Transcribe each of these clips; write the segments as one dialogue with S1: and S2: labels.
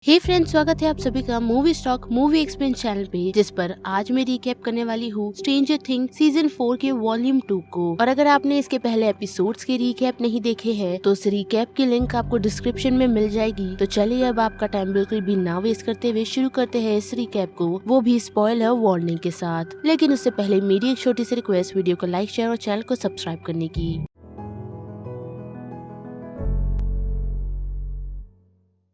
S1: हे friends, स्वागत है आप सभी का movie stock movie experience channel पे, जिस पर आज मैं रिकैप करने वाली हूँ स्ट्रेंजर थिंग्स सीजन 4 के वॉल्यूम 2 को। और अगर आपने इसके पहले एपिसोड्स के रिकैप नहीं देखे हैं तो उस रिकैप की लिंक आपको डिस्क्रिप्शन में मिल जाएगी। तो चलिए अब आपका टाइम बिल्कुल भी ना वेस्ट करते हुए शुरू करते हैं इस रिकैप को, वो भी स्पॉइलर वार्निंग के साथ। लेकिन उससे पहले मेरी एक छोटी सी रिक्वेस्ट, वीडियो को लाइक, शेयर और चैनल को सब्सक्राइब करने की।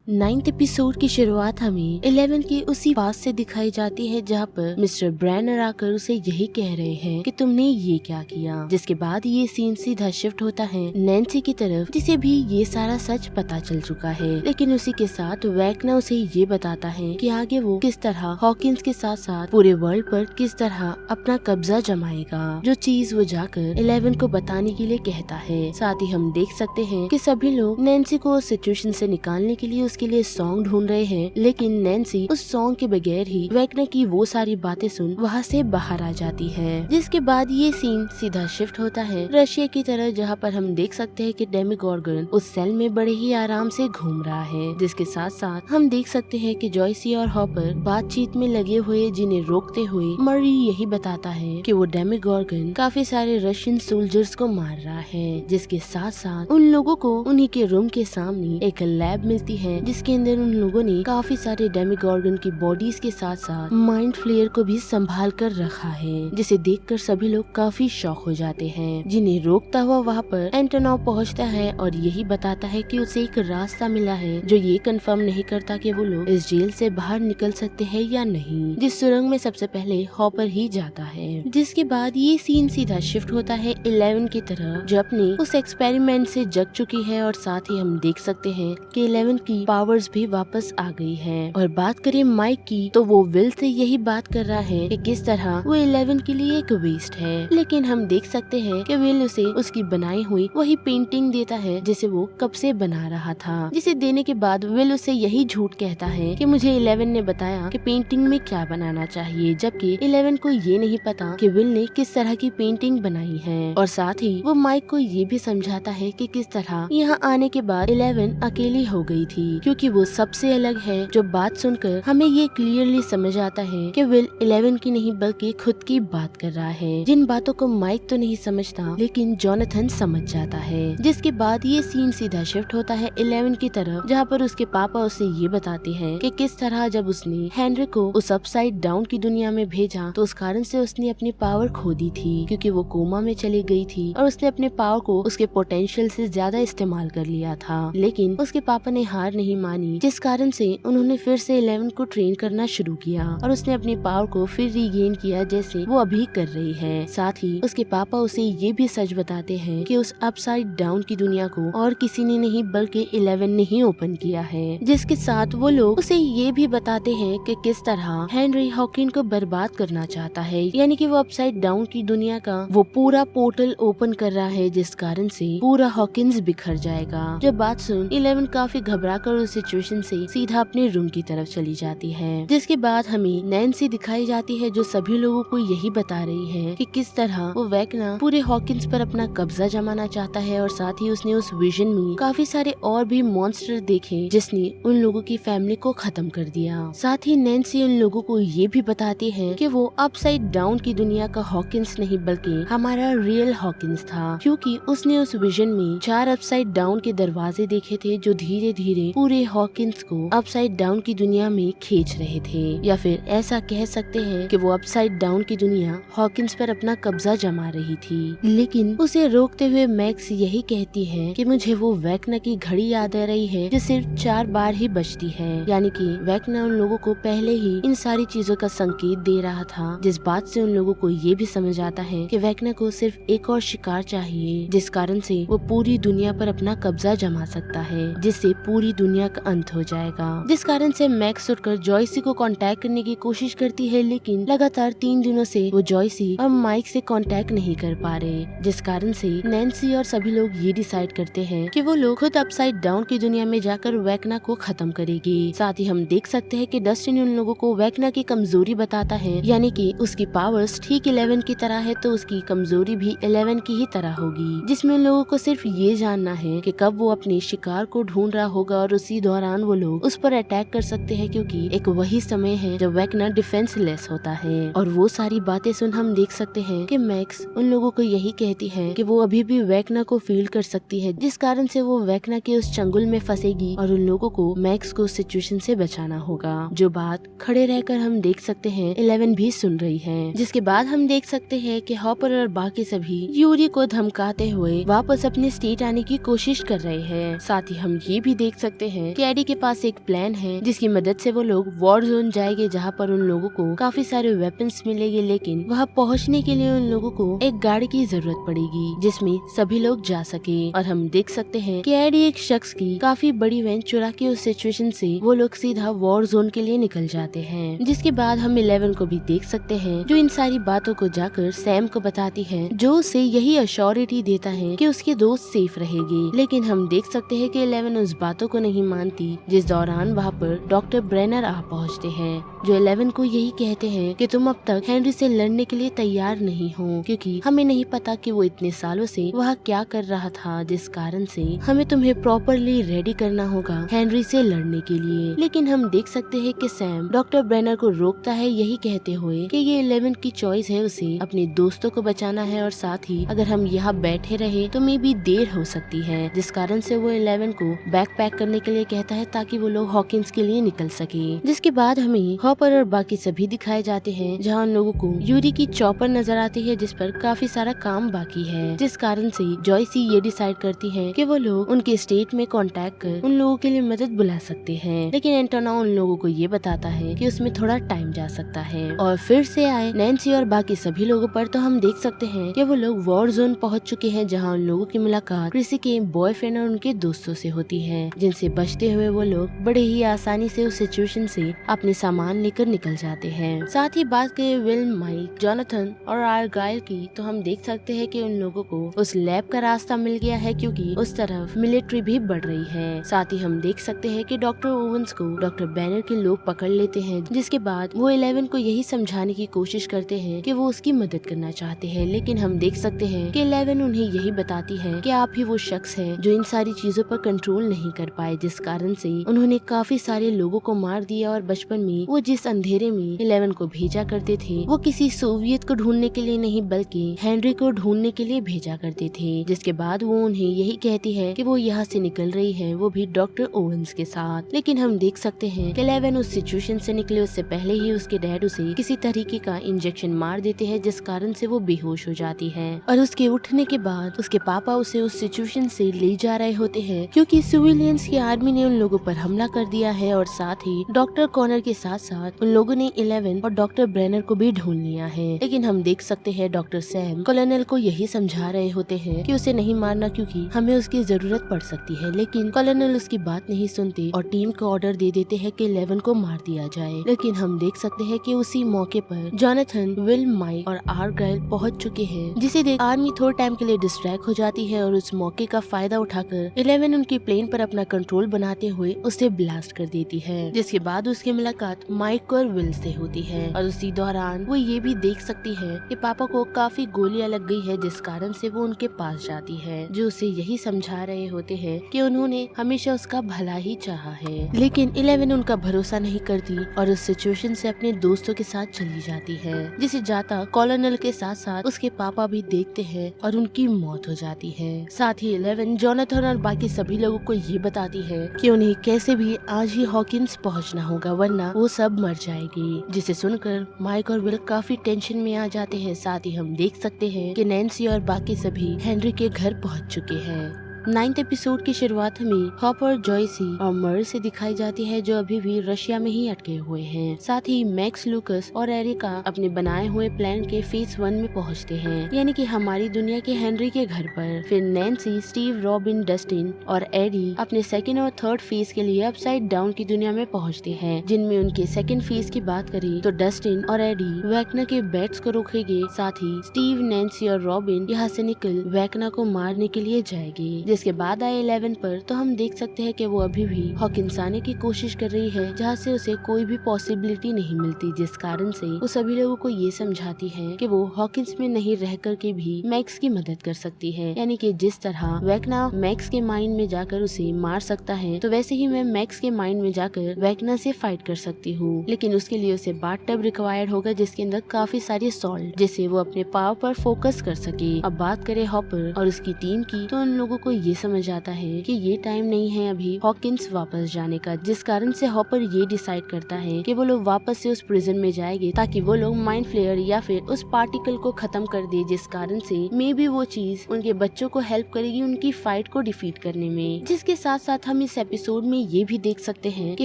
S1: 9th एपिसोड की शुरुआत हमें 11 की उसी पास से दिखाई जाती है जहाँ पर मिस्टर ब्रैनर आकर उसे यही कह रहे हैं कि तुमने ये क्या किया। जिसके बाद ये सीन सीधा शिफ्ट होता है नैन्सी की तरफ, जिसे भी ये सारा सच पता चल चुका है। लेकिन उसी के साथ वैकना उसे ये बताता है कि आगे वो किस तरह हॉकिंस के साथ साथ पूरे वर्ल्ड पर किस तरह अपना कब्जा जमाएगा, जो चीज वो जाकर 11 को बताने के लिए कहता है। साथ ही हम देख सकते हैं कि सभी लोग नैन्सी को उस सिचुएशन से निकालने के लिए के लिए सॉन्ग ढूंढ रहे हैं, लेकिन नैन्सी उस सॉन्ग के बगैर ही वैकना की वो सारी बातें सुन वहाँ से बाहर आ जाती है। जिसके बाद ये सीन सीधा शिफ्ट होता है रशिया की तरह, जहाँ पर हम देख सकते हैं कि डेमिगॉर्गन उस सेल में बड़े ही आराम से घूम रहा है। जिसके साथ साथ हम देख सकते हैं कि जॉयसी और हॉपर बातचीत में लगे हुए, जिन्हें रोकते हुए मरी यही बताता है कि वो डेमिगॉर्गन काफी सारे रशियन सोल्जर्स को मार रहा है। जिसके साथ साथ उन लोगों को उन्हीं के रूम के सामने एक लैब मिलती है, जिसके अंदर उन लोगों ने काफी सारे डेमिगॉर्गन की बॉडीज के साथ साथ माइंड फ्लेयर को भी संभाल कर रखा है, जिसे देखकर सभी लोग काफी शॉक हो जाते हैं। जिन्हें रोकता हुआ वहाँ पर एंटोनॉव पहुँचता है और यही बताता है कि उसे एक रास्ता मिला है जो ये कंफर्म नहीं करता कि वो लोग इस जेल से बाहर निकल सकते हैं या नहीं, जिस सुरंग में सबसे पहले हॉपर ही जाता है। जिसके बाद ये सीन सीधा शिफ्ट होता है 11 की तरह, जो अपने उस एक्सपेरिमेंट से जग चुकी है। और साथ ही हम देख सकते हैं कि 11 की पावर्स भी वापस आ गई है। और बात करें माइक की, तो वो विल से यही बात कर रहा है कि किस तरह वो 11 के लिए एक वेस्ट है। लेकिन हम देख सकते हैं कि विल उसे उसकी बनाई हुई वही पेंटिंग देता है जिसे वो कब से बना रहा था। जिसे देने के बाद विल उसे यही झूठ कहता है कि मुझे 11 ने बताया कि पेंटिंग में क्या बनाना चाहिए, जबकि 11 को ये नहीं पता कि विल ने किस तरह की पेंटिंग बनाई है। और साथ ही वो माइक को ये भी समझाता है कि किस तरह यहाँ आने के बाद 11 अकेली हो गई थी, क्योंकि वो सबसे अलग है। जो बात सुनकर हमें ये क्लियरली समझ आता है कि विल 11 की नहीं बल्कि खुद की बात कर रहा है, जिन बातों को माइक तो नहीं समझता लेकिन जॉनथन समझ जाता है। जिसके बाद ये सीन सीधा शिफ्ट होता है 11 की तरफ, जहाँ पर उसके पापा उसे ये बताते हैं कि किस तरह जब उसने हेनरी को उस अपसाइड डाउन की दुनिया में भेजा तो उस कारण से उसने अपनी पावर खो दी थी, क्योंकि वो कोमा में चली गई थी और उसने अपने पावर को उसके पोटेंशियल से ज्यादा इस्तेमाल कर लिया था। लेकिन उसके पापा ने हार नहीं मानी, जिस कारण से उन्होंने फिर से 11 को ट्रेन करना शुरू किया और उसने अपनी पावर को फिर रीगेन किया, जैसे वो अभी कर रही है। साथ ही उसके पापा उसे ये भी सच बताते हैं कि उस अपसाइड डाउन की दुनिया को और किसी ने नहीं बल्कि 11 ने ही ओपन किया है। जिसके साथ वो लोग उसे ये भी बताते हैं कि किस तरह हेनरी हॉकिन को बर्बाद करना चाहता है, यानी कि वो अपसाइड डाउन की दुनिया का वो पूरा पोर्टल ओपन कर रहा है, जिस कारण से पूरा हॉकिंस बिखर जाएगा। जब बात सुन 11 काफी घबरा कर उस सिचुएशन से सीधा अपने रूम की तरफ चली जाती है। जिसके बाद हमें नैन्सी दिखाई जाती है, जो सभी लोगों को यही बता रही है कि किस तरह वो वैकना पूरे हॉकिंस पर अपना कब्जा जमाना चाहता है। और साथ ही उसने उस विजन में काफी सारे और भी मॉन्स्टर देखे, जिसने उन लोगों की फैमिली को खत्म कर दिया। साथ ही नैन्सी उन लोगों को ये भी बताती है कि वो अपसाइड डाउन की दुनिया का हॉकिंस नहीं बल्कि हमारा रियल हॉकिंस था, क्योंकि उसने उस विजन में 4 अपसाइड डाउन के दरवाजे देखे थे, जो धीरे धीरे पूरे हॉकिंस को अपसाइड डाउन की दुनिया में खींच रहे थे। या फिर ऐसा कह सकते हैं कि वो अपसाइड डाउन की दुनिया हॉकिंस पर अपना कब्जा जमा रही थी। लेकिन उसे रोकते हुए मैक्स यही कहती है कि मुझे वो वैकना की घड़ी याद आ रही है, जो सिर्फ 4 बार ही बजती है, यानी कि वैकना उन लोगों को पहले ही इन सारी चीजों का संकेत दे रहा था। जिस बात से उन लोगों को ये भी समझ आता है कि वैकना को सिर्फ एक और शिकार चाहिए, जिस कारण से वो पूरी दुनिया पर अपना कब्जा जमा सकता है, जिससे पूरी दुनिया का अंत हो जाएगा। जिस कारण से मैक्स उठकर जॉयसी को कांटेक्ट करने की कोशिश करती है, लेकिन लगातार 3 दिनों से वो जॉयसी और माइक से कांटेक्ट नहीं कर पा रहे, जिस कारण से नैन्सी और सभी लोग ये डिसाइड करते हैं कि वो लोग खुद अपसाइड डाउन की दुनिया में जाकर वैकना को खत्म करेगी। साथ ही हम देख सकते हैं कि डस्टिन उन लोगों को वैकना की कमजोरी बताता है, यानी कि उसकी पावर्स ठीक 11 की तरह है, तो उसकी कमजोरी भी 11 की ही तरह होगी, जिसमें उन लोगों को सिर्फ ये जानना है कि कब वो अपने शिकार को ढूंढ रहा होगा और उस उसी दौरान वो लोग उस पर अटैक कर सकते हैं, क्योंकि एक वही समय है जब वेक्ना डिफेंसलेस होता है। और वो सारी बातें सुन हम देख सकते हैं कि मैक्स उन लोगों को यही कहती है कि वो अभी भी वेक्ना को फील कर सकती है, जिस कारण से वो वेक्ना के उस चंगुल में फंसेगी और उन लोगों को मैक्स को उस सिचुएशन से बचाना होगा। जो बात खड़े रहकर हम देख सकते हैं 11 भी सुन रही है। जिसके बाद हम देख सकते हैं कि हॉपर और बाकी सभी यूरी को धमकाते हुए वापस अपने स्टेट आने की कोशिश कर रहे हैं। साथ ही हम ये भी देख सकते हैं कि एडी के पास एक प्लान है जिसकी मदद से वो लोग वॉर जोन जाएंगे, जहाँ पर उन लोगों को काफी सारे वेपन्स मिलेंगे, लेकिन वहाँ पहुँचने के लिए उन लोगों को एक गाड़ी की जरूरत पड़ेगी जिसमें सभी लोग जा सके। और हम देख सकते हैं कि एडी एक शख्स की काफी बड़ी वैन चुरा के उस सिचुएशन से वो लोग सीधा वॉर जोन के लिए निकल जाते हैं। जिसके बाद हम 11 को भी देख सकते हैं जो इन सारी बातों को जाकर सैम को बताती है, जो उसे यही अश्योरिटी देता है कि उसके दोस्त सेफ रहेगी। लेकिन हम देख सकते हैं कि 11 उस बातों को नहीं मानती, जिस दौरान वहाँ पर डॉक्टर ब्रेनर आ पहुँचते हैं, जो 11 को यही कहते हैं कि तुम अब तक हेनरी से लड़ने के लिए तैयार नहीं हो, क्योंकि हमें नहीं पता कि वो इतने सालों से वहाँ क्या कर रहा था, जिस कारण से हमें तुम्हें प्रॉपरली रेडी करना होगा हेनरी से लड़ने के लिए। लेकिन हम देख सकते हैं कि सैम डॉक्टर ब्रेनर को रोकता है, यही कहते हुए कि ये 11 की चॉइस है, उसे अपने दोस्तों को बचाना है और साथ ही अगर हम यहाँ बैठे रहे तो मे भी देर हो सकती है, जिस कारण से वो 11 को बैग पैक करने के लिए कहता है ताकि वो लोग हॉकिंस के लिए निकल सके। जिसके बाद हमें हॉपर और बाकी सभी दिखाए जाते हैं, जहाँ उन लोगों को यूरी की चॉपर नजर आती है जिस पर काफी सारा काम बाकी है, जिस कारण से जॉयसी ये डिसाइड करती है कि वो लोग उनके स्टेट में कांटेक्ट कर उन लोगों के लिए मदद बुला सकते हैं। लेकिन एंटोना उन लोगों को ये बताता है कि उसमें थोड़ा टाइम जा सकता है। और फिर से आए नैन्सी और बाकी सभी लोगों पर, तो हम देख सकते हैं कि वो लोग वॉर जोन पहुंच चुके हैं, जहां उन लोगों की मुलाकात क्रिसी के बॉयफ्रेंड और उनके दोस्तों से होती है, जिनसे बचते हुए वो लोग बड़े ही आसानी से उस सिचुएशन से अपने सामान लेकर निकल जाते हैं। साथ ही बात करें विल, माइक, जोनाथन और आर्गाइल की, तो हम देख सकते हैं कि उन लोगों को उस लैब का रास्ता मिल गया है, क्योंकि उस तरफ मिलिट्री भी बढ़ रही है। साथ ही हम देख सकते हैं कि डॉक्टर ओवेंस को डॉक्टर बैनर के लोग पकड़ लेते हैं, जिसके बाद वो 11 को यही समझाने की कोशिश करते हैं कि वो उसकी मदद करना चाहते हैं। लेकिन हम देख सकते हैं कि 11 उन्हें यही बताती है कि आप ही वो शख्स है जो इन सारी चीजों पर कंट्रोल नहीं कर पाए, जिस कारण से उन्होंने काफी सारे लोगों को मार दिया। और बचपन में वो जिस अंधेरे में 11 को भेजा करते थे, वो किसी सोवियत को ढूंढने के लिए नहीं बल्कि हेनरी को ढूंढने के लिए भेजा करते थे। जिसके बाद वो उन्हें यही कहती है कि वो यहाँ से निकल रही है, वो भी डॉक्टर ओवेंस के साथ। लेकिन हम देख सकते हैं कि 11 उस सिचुएशन से निकले उससे पहले ही उसके डैड उसे किसी तरीके का इंजेक्शन मार देते हैं, जिस कारण से वो बेहोश हो जाती है। और उसके उठने के बाद उसके पापा उसे उस सिचुएशन से ले जा रहे होते हैं, क्योंकि सिविलियंस की आर्मी ने उन लोगों पर हमला कर दिया है। और साथ ही डॉक्टर कॉनर के साथ साथ उन लोगों ने 11 और डॉक्टर ब्रेनर को भी ढूंढ लिया है। लेकिन हम देख सकते हैं डॉक्टर सैम कॉलोनल को यही समझा रहे होते हैं कि उसे नहीं मारना, क्योंकि हमें उसकी जरूरत पड़ सकती है। लेकिन कॉलोनल उसकी बात नहीं सुनते और टीम को ऑर्डर दे देते हैं कि 11 को मार दिया जाए। लेकिन हम देख सकते हैं कि उसी मौके पर जोनाथन, विल, माइक और आर्गाइल पहुंच चुके हैं, जिसे देख आर्मी थोड़े टाइम के लिए डिस्ट्रैक्ट हो जाती है और उस मौके का फायदा उठाकर 11 उनकी प्लेन पर अपना कंट्रोल बनाते हुए उसे ब्लास्ट कर देती है। जिसके बाद उसकी मुलाकात माइक और विल से होती है और उसी दौरान वो ये भी देख सकती है कि पापा को काफी गोलियां लग गई है, जिस कारण से वो उनके पास जाती है, जो उसे यही समझा रहे होते हैं कि उन्होंने हमेशा उसका भला ही चाहा है। लेकिन 11 उनका भरोसा नहीं करती और उस सिचुएशन से अपने दोस्तों के साथ चली जाती है, जिसे जाता कॉलोनल के साथ साथ उसके पापा भी देखते हैं और उनकी मौत हो जाती है। साथ ही 11 जोनाथन और बाकी सभी लोगों को ये बताती है कि उन्हें कैसे भी आज ही हॉकिंस पहुंचना होगा, वरना वो सब मर जाएगी। जिसे सुनकर माइक और विल काफी टेंशन में आ जाते हैं। साथ ही हम देख सकते हैं कि नैन्सी और बाकी सभी हेनरी के घर पहुंच चुके हैं। 9th एपिसोड की शुरुआत में हॉपर, जॉयसी और मर्ल से दिखाई जाती है, जो अभी भी रशिया में ही अटके हुए हैं। साथ ही मैक्स, लूकस और एरिका अपने बनाए हुए प्लान के फेज 1 में पहुंचते हैं, यानी कि हमारी दुनिया के हेनरी के घर पर। फिर नैन्सी, स्टीव, रॉबिन, डस्टिन और एडी अपने सेकंड और थर्ड फेज के लिए अपसाइड डाउन की दुनिया में पहुंचते हैं, जिनमें उनके सेकंड फेज की बात करें तो डस्टिन और एडी वैक्ना के बैट्स को रोकेंगे। साथ ही स्टीव, नैन्सी और रॉबिन यहाँ से निकल वैक्ना को मारने के लिए जाएंगे, इसके बाद आए 11 पर तो हम देख सकते हैं कि वो अभी भी हॉकिंस आने की कोशिश कर रही है, जहाँ से उसे कोई भी पॉसिबिलिटी नहीं मिलती, जिस कारण से वो सभी लोगों को ये समझाती है कि वो हॉकिंस में नहीं रह कर के भी मैक्स की मदद कर सकती है। यानी कि जिस तरह वेक्ना मैक्स के माइंड में जाकर उसे मार सकता है, तो वैसे ही मैं मैक्स के माइंड में जाकर वेक्ना से फाइट कर सकती हूँ, लेकिन उसके लिए उसे बाथटब रिक्वायर्ड होगा जिसके अंदर काफी सारी सॉल्ट, जिससे वो अपने पावर पर फोकस कर सके। अब बात करें हॉपर और उसकी टीम की, तो उन लोगों को ये समझ आता है कि ये टाइम नहीं है अभी हॉकिंस वापस जाने का, जिस कारण से हॉपर ये डिसाइड करता है कि वो लोग वापस से उस प्रिजन में जाएंगे ताकि वो लोग माइंड फ्लेयर या फिर उस पार्टिकल को खत्म कर दे, जिस कारण से मे बी वो चीज उनके बच्चों को हेल्प करेगी उनकी फाइट को डिफीट करने में। जिसके साथ साथ हम इस एपिसोड में ये भी देख सकते हैं कि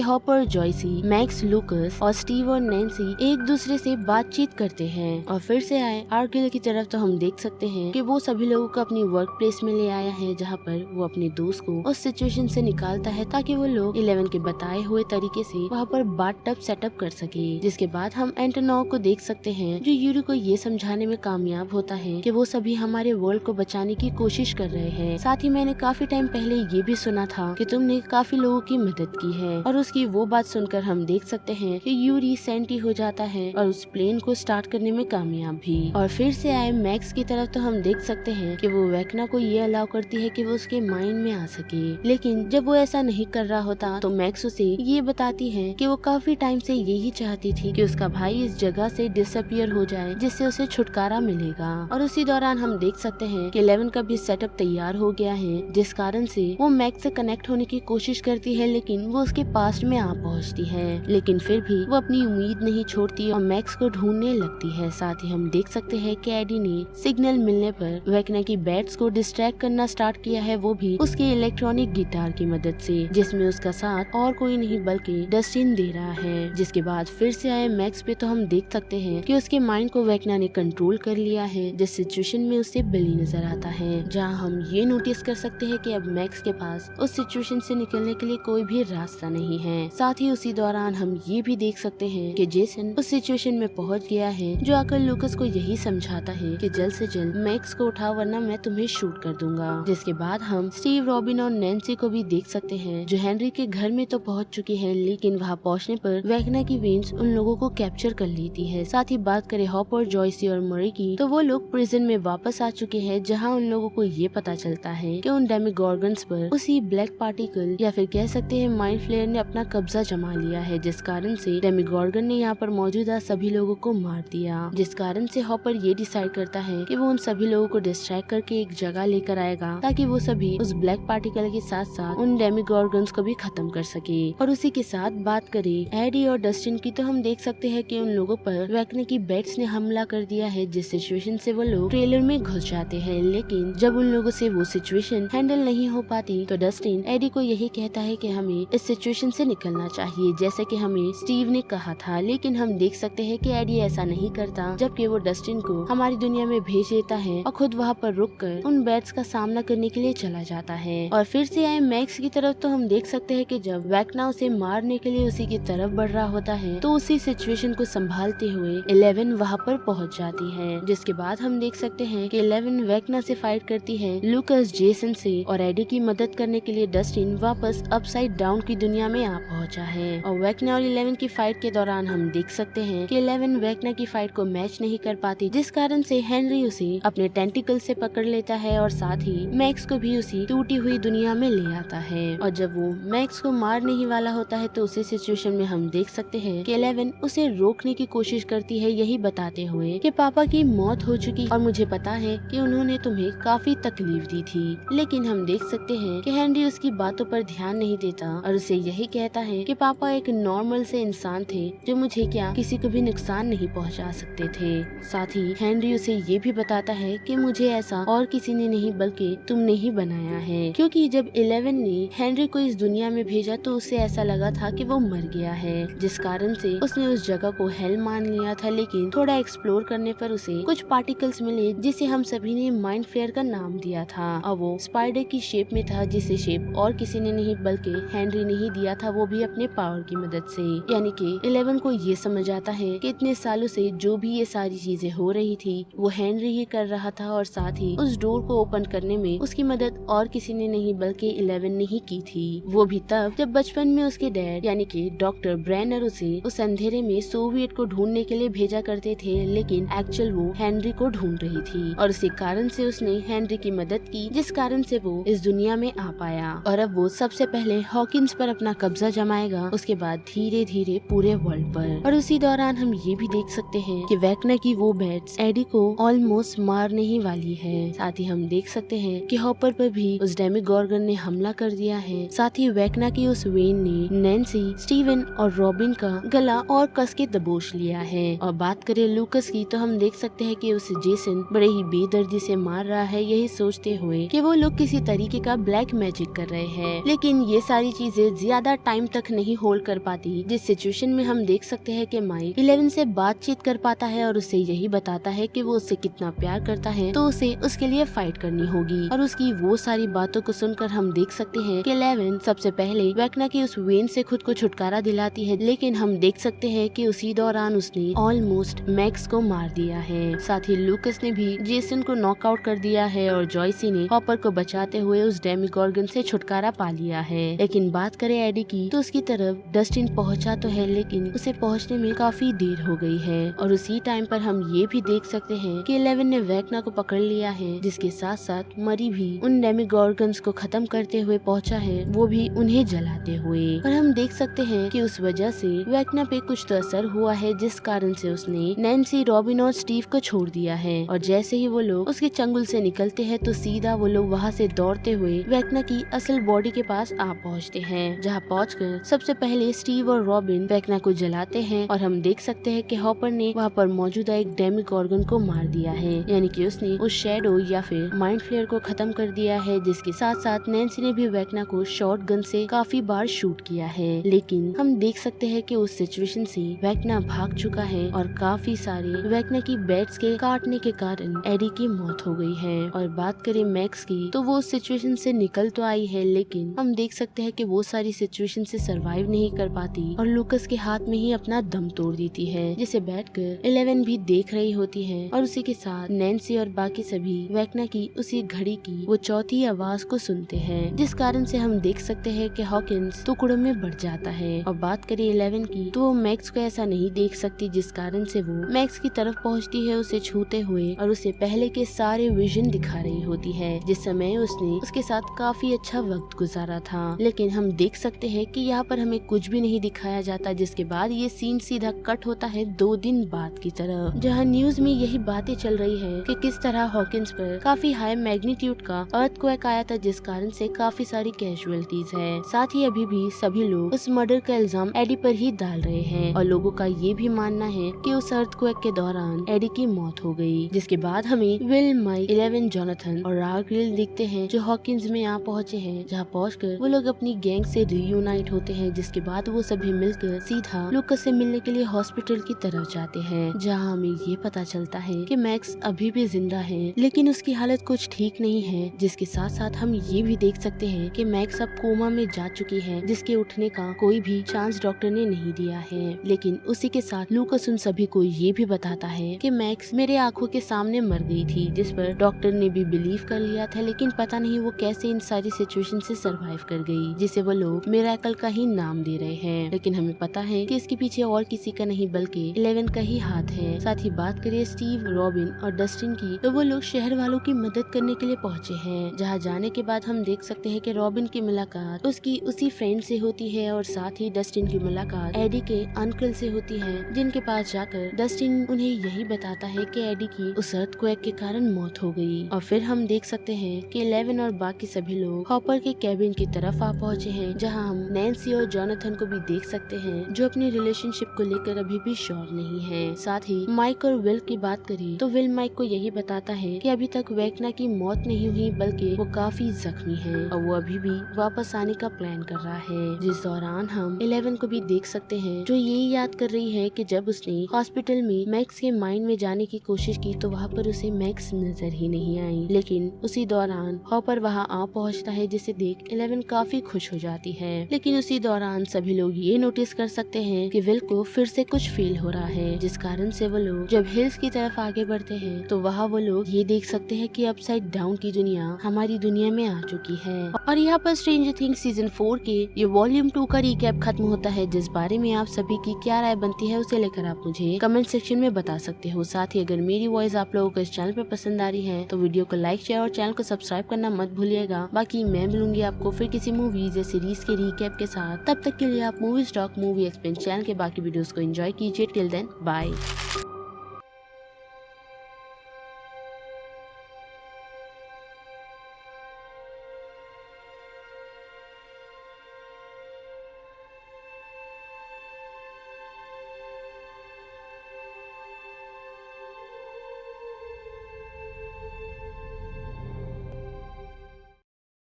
S1: हॉपर, जॉयसी, मैक्स, लूकस और स्टीव और नैन्सी एक दूसरे से बातचीत करते हैं। और फिर से आए आर्किल की तरफ, तो हम देख सकते हैं कि वो सभी लोगों को अपनी वर्क प्लेस में ले आया है, जहाँ पर वो अपने दोस्त को उस सिचुएशन से निकालता है ताकि वो लोग 11 के बताए हुए तरीके से वहाँ पर बाथटब सेटअप कर सके। जिसके बाद हम एंटोनोव को देख सकते हैं जो यूरी को ये समझाने में कामयाब होता है कि वो सभी हमारे वर्ल्ड को बचाने की कोशिश कर रहे हैं। साथ ही मैंने काफी टाइम पहले ये भी सुना था कि तुमने काफी लोगों की मदद की है, और उसकी वो बात सुनकर हम देख सकते हैं कि यूरी सेंटी हो जाता है और उस प्लेन को स्टार्ट करने में कामयाब भी। और फिर से आए मैक्स की तरफ, तो हम देख सकते हैं कि वो वेक्ना को ये अलाउ करती है कि वो उसके माइंड में आ सके, लेकिन जब वो ऐसा नहीं कर रहा होता तो मैक्स उसे ये बताती है कि वो काफी टाइम से यही चाहती थी कि उसका भाई इस जगह से डिसअपियर हो जाए, जिससे उसे छुटकारा मिलेगा। और उसी दौरान हम देख सकते हैं कि 11 का भी सेटअप तैयार हो गया है, जिस कारण से वो मैक्स से कनेक्ट होने की कोशिश करती है, लेकिन वो उसके पास में आ पहुंचती है। लेकिन फिर भी वो अपनी उम्मीद नहीं छोड़ती और मैक्स को ढूंढने लगती है। साथ ही हम देख सकते हैं कि एडी ने सिग्नल मिलने पर वेक्ना की बैट्स को डिस्ट्रैक्ट करना स्टार्ट किया है, वो भी उसके इलेक्ट्रॉनिक गिटार की मदद से, जिसमें उसका साथ और कोई नहीं बल्कि डस्टिन दे रहा है। जिसके बाद फिर से आए मैक्स पे, तो हम देख सकते हैं कि उसके माइंड को वेक्ना ने कंट्रोल कर लिया है, जिस सिचुएशन में उसे बिली नजर आता है, जहाँ हम ये नोटिस कर सकते हैं कि अब मैक्स के पास उस सिचुएशन से निकलने के लिए कोई भी रास्ता नहीं है। साथ ही उसी दौरान हम ये भी देख सकते हैं कि जेसन उस सिचुएशन में पहुंच गया है, जो आकर लूकस को यही समझाता है कि जल्द से जल्द मैक्स को उठाओ वरना मैं तुम्हें शूट कर दूंगा। जिसके बाद हम स्टीव, रॉबिन और नैन्सी को भी देख सकते हैं, जो हेनरी के घर में तो पहुंच चुकी है, लेकिन वहां पहुंचने पर वेक्ना की वेन्स उन लोगों को कैप्चर कर लेती है। साथ ही बात करें हॉपर, जॉयसी और मरी की, तो वो लोग प्रिजन में वापस आ चुके हैं, जहां उन लोगों को ये पता चलता है कि उन डेमिगॉर्गन्स पर उसी ब्लैक पार्टिकल या फिर कह सकते हैं माइंड फ्लेयर ने अपना कब्जा जमा लिया है, जिस कारण से डेमिगॉर्गन ने यहाँ पर मौजूदा सभी लोगों को मार दिया। जिस कारण से हॉपर ये डिसाइड करता है कि वो उन सभी लोगों को डिस्ट्रैक्ट करके एक जगह लेकर आएगा, ताकि वो सभी उस ब्लैक पार्टिकल के साथ साथ उन डेमिगॉर्गन्स को भी खत्म कर सके। और उसी के साथ बात करें एडी और डस्टिन की, तो हम देख सकते हैं कि उन लोगों पर वेक्ना की बैट्स ने हमला कर दिया है, जिस सिचुएशन से वो लोग ट्रेलर में घुस जाते हैं। लेकिन जब उन लोगों से वो सिचुएशन हैंडल नहीं हो पाती, तो डस्टिन एडी को यही कहता है कि हमें इस सिचुएशन से निकलना चाहिए, जैसे कि हमें स्टीव ने कहा था। लेकिन हम देख सकते हैं कि एडी ऐसा नहीं करता, जबकि वो डस्टिन को हमारी दुनिया में भेज देता है और खुद वहाँ पर रुक कर उन बैट्स का सामना करने के लिए चला जाता है। और फिर से आए मैक्स की तरफ, तो हम देख सकते हैं कि जब वेक्ना उसे मारने के लिए उसी की तरफ बढ़ रहा होता है, तो उसी सिचुएशन को संभालते हुए 11 वहाँ पर पहुँच जाती है। जिसके बाद हम देख सकते हैं कि 11 वेक्ना से फाइट करती है, लूकस जेसन से, और एडी की मदद करने के लिए डस्टिन वापस अपसाइड डाउन की दुनिया में आ पहुंचा है। और वेक्ना और 11 की फाइट के दौरान हम देख सकते हैं कि 11 वेक्ना की फाइट को मैच नहीं कर पाती, जिस कारण से हेनरी उसे अपने टेंटिकल से पकड़ लेता है और साथ ही मैक्स को भी उसी टूटी हुई दुनिया में ले आता है। और जब वो मैक्स को मारने ही वाला होता है, तो उसी सिचुएशन में हम देख सकते हैं कि 11 उसे रोकने की कोशिश करती है, यही बताते हुए कि पापा की मौत हो चुकी और मुझे पता है कि उन्होंने तुम्हें काफी तकलीफ दी थी। लेकिन हम देख सकते हैं कि हेनरी उसकी बातों पर ध्यान नहीं देता और उसे यही कहता है कि पापा एक नॉर्मल से इंसान थे, जो मुझे क्या किसी को भी नुकसान नहीं पहुंचा सकते थे। साथ ही हेनरी उसे ये भी बताता है कि मुझे ऐसा और किसी ने नहीं बल्कि तुमने ही बनाया है, क्योंकि जब 11 ने हेनरी को इस दुनिया में भेजा तो उसे ऐसा लगा था कि वो मर गया है, जिस कारण से उसने उस जगह को हेल मान लिया था। लेकिन थोड़ा एक्सप्लोर करने पर उसे कुछ पार्टिकल्स मिले, जिसे हम सभी ने माइंड फ्लेयर का नाम दिया था, और वो स्पाइडर की शेप में था, जिसे शेप और किसी ने नहीं बल्कि हेनरी ने ही दिया था, वो भी अपने पावर की मदद से। यानी कि 11 को ये समझ आता है कि इतने सालों से जो भी ये सारी चीजें हो रही थी वो हेनरी ही कर रहा था, और साथ ही उस डोर को ओपन करने में उसकी मदद और किसी ने नहीं बल्कि 11 ने ही की थी। वो भी तब जब बचपन में उसके डैड यानी कि डॉक्टर ब्रेनर उसे उस अंधेरे में सोवियत को ढूंढने के लिए भेजा करते थे, लेकिन एक्चुअल वो हेनरी को ढूंढ रही थी और इसी कारण से उसने हेनरी की मदद की, जिस कारण से वो इस दुनिया में आ पाया। और अब वो सबसे पहले हॉकिंस पर अपना कब्जा जमाएगा, उसके बाद धीरे धीरे पूरे वर्ल्ड पर। और उसी दौरान हम ये भी देख सकते हैं कि वेक्ना की वो बैट्स एडी को ऑलमोस्ट मारने ही वाली है। साथ ही हम देख सकते हैं कि हॉपर पर भी उस डेमिगॉर्गन ने हमला कर दिया है। साथ ही वेक्ना की उस वेन ने नैन्सी, स्टीवन और रॉबिन का गला और कस के दबोच लिया है। और बात करें लूकस की तो हम देख सकते हैं कि उसे जेसन बड़े ही बेदर्दी से मार रहा है, यही सोचते हुए कि वो लोग किसी तरीके का ब्लैक मैजिक कर रहे हैं। लेकिन ये सारी चीजें ज्यादा टाइम तक नहीं होल्ड कर पाती, जिस सिचुएशन में हम देख सकते हैं कि माइक 11 से बातचीत कर पाता है और उसे यही बताता है कि वो उससे कितना प्यार करता है, तो उसे उसके लिए फाइट करनी होगी। और उसकी वो सारी बातों को सुनकर हम देख सकते हैं कि 11 सबसे पहले वेक्ना की उस वेन से खुद को छुटकारा दिलाती है, लेकिन हम देख सकते हैं कि उसी दौरान उसने ऑलमोस्ट मैक्स को मार दिया है। साथ ही लूकस ने भी जेसन को नॉकआउट कर दिया है और जॉयसी ने हॉपर को बचाते हुए उस डेमिगॉर्गन से छुटकारा पा लिया है। लेकिन बात करें एडी की तो उसकी तरफ डस्टिन पहुंचा तो है, लेकिन उसे पहुंचने में काफी देर हो गई है। और उसी टाइम पर हम ये भी देख सकते हैं कि 11 ने वेक्ना को पकड़ लिया है, जिसके साथ साथ मरी भी उन डेमिगॉर्गन्स को खत्म करते हुए पहुंचा है, वो भी उन्हें जलाते हुए। और हम देख सकते हैं कि उस वजह से वेक्ना पे कुछ तो असर हुआ है, जिस कारण से उसने नैन्सी, रॉबिन और स्टीव को छोड़ दिया है। और जैसे ही वो लोग उसके चंगुल से निकलते हैं तो सीधा वो लोग वहाँ से दौड़ते हुए वेक्ना की असल बॉडी के पास आ पहुँचते हैं, जहाँ पहुँचकर सबसे पहले स्टीव और रॉबिन वेक्ना को जलाते हैं। और हम देख सकते हैं कि हॉपर ने वहाँ पर मौजूदा एक डेमिगॉर्गन को मार दिया है, यानी कि उसने उस शैडो या फिर माइंड फ्लेयर को खत्म कर दिया है, जिसके साथ साथ नैन्सी ने भी वेक्ना को शॉर्ट गन से काफी बार शूट किया है। लेकिन हम देख सकते हैं कि उस सिचुएशन से वेक्ना भाग चुका है और काफी सारे वेक्ना की बैट्स के काटने के कारण एडी की मौत हो गई है। और बात करें मैक्स की तो वो उस सिचुएशन से निकल तो आई है, लेकिन हम देख सकते हैं कि वो सारी सिचुएशन से सरवाइव नहीं कर पाती और लूकस के हाथ में ही अपना दम तोड़ देती है, जिसे बैठकर 11 भी देख रही होती है। और उसी के साथ नैन्सी और बाकी सभी वेक्ना की उसी घड़ी की वो चौथी आवाज को सुनते हैं, जिस कारण से हम देख सकते हैं कि हॉकिंस टुकड़ों में बढ़ जाता है। और बात करें 11 की तो वो मैक्स को ऐसा नहीं देख सकती, जिस कारण से वो मैक्स की तरफ पहुंचती है उसे छूते हुए और उसे पहले के सारे विजन दिखा रही होती है, जिस समय उसने उसके साथ काफी अच्छा वक्त गुजारा था। लेकिन हम देख सकते हैं कि यहाँ पर हमें कुछ भी नहीं दिखाया जाता, जिसके बाद ये सीन सीधा कट होता है 2 दिन बाद की तरफ, जहाँ न्यूज में यही बातें चल रही है कि किस तरह हॉकिंस पर काफी हाई मैग्नीट्यूड का अर्थक्वेक आया था, जिस कारण से काफी सारी कैजुअलिटीज है। साथ ही अभी भी सभी लोग उस मर्डर का इल्जाम एडी पर ही डाल रहे हैं और लोगों का ये भी मानना है कि उस अर्थक्वेक के दौरान एडी की मौत हो गई। जिसके बाद हमें विल, माइक, 11, जोनाथन और रार्गिल दिखते हैं जो हॉकिंस में यहाँ पहुँचे हैं, जहाँ पहुँचकर वो लोग अपनी गैंग से रीयूनाइट होते हैं। जिसके बाद वो सभी मिलकर सीधा लूकस से मिलने के लिए हॉस्पिटल की तरफ जाते हैं, जहाँ हमें ये पता चलता है कि मैक्स अभी भी जिंदा है, लेकिन उसकी हालत कुछ ठीक नहीं है। जिसके साथ साथ हम ये भी देख सकते हैं कि मैक्स अब कोमा में जा चुकी है, जिसके उठने का कोई भी चांस डॉक्टर ने नहीं दिया है। लेकिन उसी के साथ लूकस उन सभी को ये भी बताता है कि मैक्स मेरे आंखों के सामने मर गई थी, जिस पर डॉक्टर ने भी बिलीव कर लिया था, लेकिन पता नहीं वो कैसे इन सारी सिचुएशन से सरवाइव कर गई, जिसे वो लोग मिरेकल का ही नाम दे रहे हैं। लेकिन हमें पता है कि इसके पीछे और किसी का नहीं बल्कि 11 का ही हाथ है। साथ ही बात करिए स्टीव, रॉबिन और डस्टिन की तो वो लोग शहर वालों की मदद करने के लिए पहुँचे हैं, जहाँ जाने के बाद हम देख सकते हैं कि रॉबिन की मुलाकात उसकी उसी फ्रेंड से होती है और साथ ही डस्टिन की मुलाकात एडी के अंकल से होती है, जिनके पास जाकर डस्टिन उन्हें यही बताता है कि एडी की उस अर्थक्वेक के कारण मौत हो गई। और फिर हम देख सकते हैं कि 11 और बाकी सभी लोग हॉपर के कैबिन की तरफ आ पहुँचे हैं, जहाँ हम नैन्सी और जोनाथन को भी देख सकते हैं जो अपनी रिलेशनशिप को लेकर अभी भी श्योर नहीं है। साथ ही माइक और विल की बात करें तो विल माइक को यही बताता है कि अभी तक वेक्ना की मौत नहीं हुई, बल्कि वो काफी जख्मी है और वो अभी भी वापस आने का प्लान कर रहा है। जिस दौरान हम 11 को भी देख सकते हैं जो यही याद कर रही है कि जब उसने हॉस्पिटल में मैक्स के माइंड में जाने की कोशिश की तो वहाँ पर उसे मैक्स नजर ही नहीं आई। लेकिन उसी दौरान हॉपर वहाँ आ पहुँचता है, जिसे देख 11 काफी खुश हो जाती है। लेकिन उसी दौरान सभी लोग ये नोटिस कर सकते हैं कि विल को फिर से कुछ फील हो रहा है, जिस कारण से वो लोग जब हिल्स की तरफ आगे बढ़ते हैं तो वहाँ वो लोग ये देख सकते हैं कि अपसाइड डाउन की दुनिया दुनिया हमारी दुनिया में आ चुकी है। और यहाँ पर स्ट्रेंजर थिंग्स सीजन 4 के ये वॉल्यूम 2 का रिकैप खत्म होता है, जिस बारे में आप सभी की क्या राय बनती है उसे लेकर आप मुझे कमेंट सेक्शन में बता सकते हो। साथ ही अगर मेरी वॉइस आप लोगों को इस चैनल पर पसंद आ रही है तो वीडियो को लाइक शेयर और चैनल को सब्सक्राइब करना मत भूलिएगा। बाकी मैं मिलूंगी आपको फिर किसी मूवीज या सीरीज के रिकैप के साथ। तब तक के लिए आप movie stock movie explain channel के बाकी वीडियोस को एंजॉय कीजिए। Till then bye.